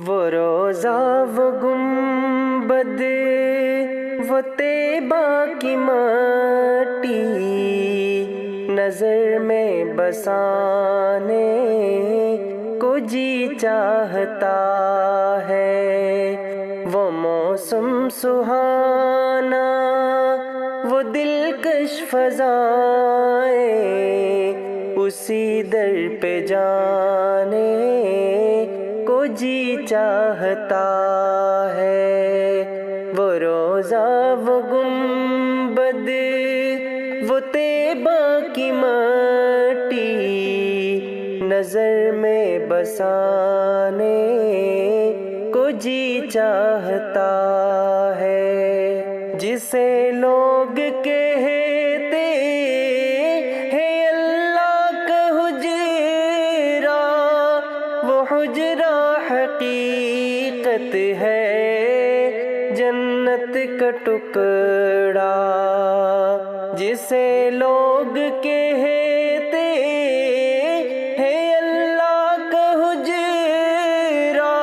وہ روزہ وہ گنبد وہ طیبہ کی مٹی نظر میں بسانے کو جی چاہتا ہے۔ وہ موسم سہانا وہ دلکش فضائیں اسی در پہ جانے کو جی چاہتا ہے۔ وہ روزہ وہ گنبد وہ طیبہ کی مٹی نظر میں بسانے کو جی چاہتا ہے۔ جسے لوگ کہتے ہیں اللہ کا حجرہ، وہ حجرہ حقیقت ہے جنت کا ٹکڑا۔ جسے لوگ کہتے ہیں اللہ کا حجرہ،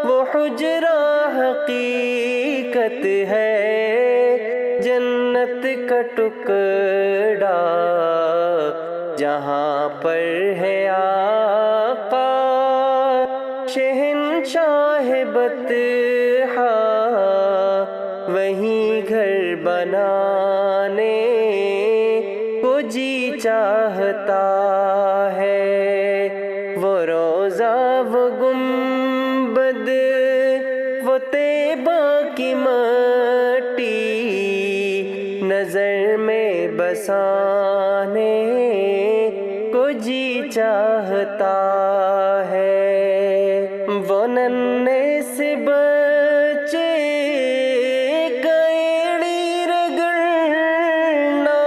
وہ حجرہ حقیقت ہے جنت کا ٹکڑا۔ جہاں پر ہے آقا شہنشاہ بطحا، وہیں گھر بنانے کو جی چاہتا ہے۔ وہ روزہ وہ گنبد وہ طیبہ کی مٹی نظر میں بسانے کو جی چاہتا ہے۔ وہ ننھے سے بچے کا ایڑی رگڑنا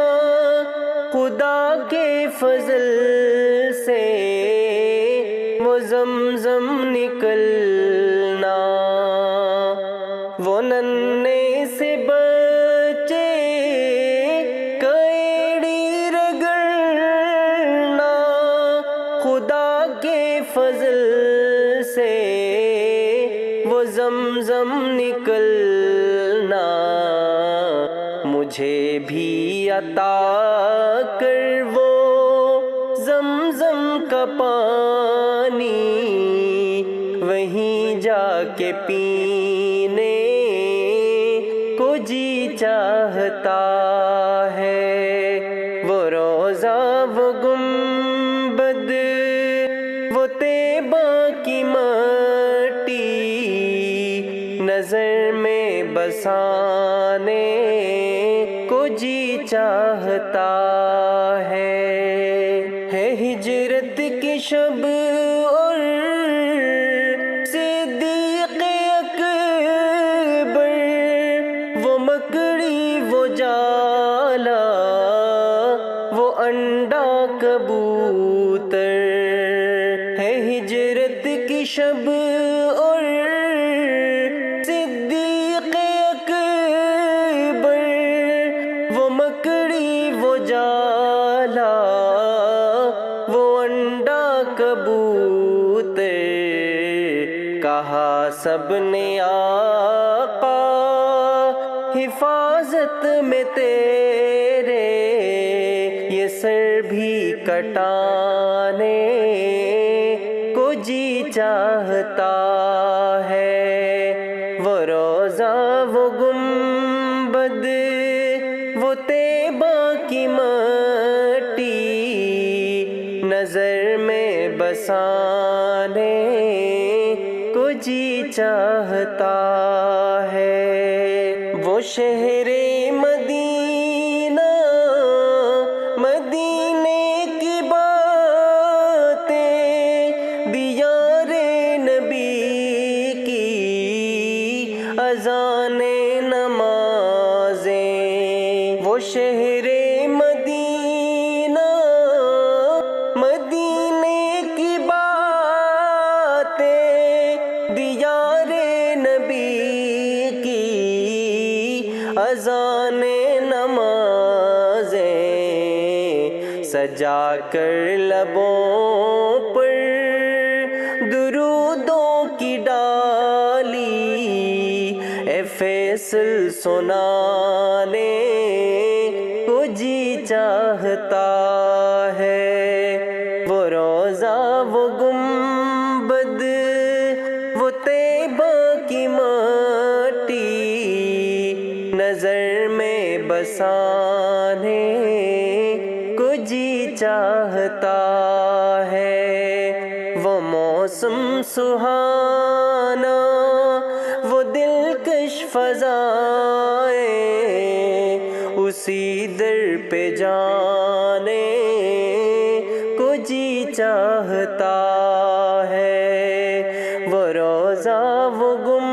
خدا کے فضل سے وہ زمزم نکلنا۔ وہ ننھے سے بچے کا ایڑی رگڑنا خدا کے فضل سے وہ زمزم نکلنا۔ مجھے بھی عطا کر وہ زمزم کا پانی، وہیں جا کے پینے کو جی چاہتا ہے۔ وہ روزہ وہ گنبد وہ طیبہ کی مٹی نظر میں بسانے کو جی چاہتا ہے۔ ہجرت کی شب اور صدیق اکبر، وہ مکڑی وہ جالا وہ انڈا کبوتر۔ ہے ہجرت کی شب اور صدیق اکبر، وہ مکڑی وہ جالا وہ انڈا کبوتر۔ کہا سب نے آقا حفاظت میں تیرے، یہ سر بھی کٹانے کو جی چاہتا ہے۔ وہ روزہ وہ گنبد وہ طیبہ کی مٹی نظر میں بسانے کو جی چاہتا ہے۔ وہ شہر مدینہ مدینے کی باتیں دیار نبی کی اذان نمازیں۔ وہ شہر مدینہ مدینے کی باتیں دیار نبی کی اذان نمازیں سجا کر لبوں پر درودوں کی فیصل سنانے کو جی چاہتا ہے، وہ روضہ وہ گنبد وہ طیبہ کی مٹی نظر میں بسانے کو جی چاہتا ہے، وہ موسم سہانا وہ دلکش فضائیں اسی در پہ جانے کو جی چاہتا ہے، وہ روضہ وہ گم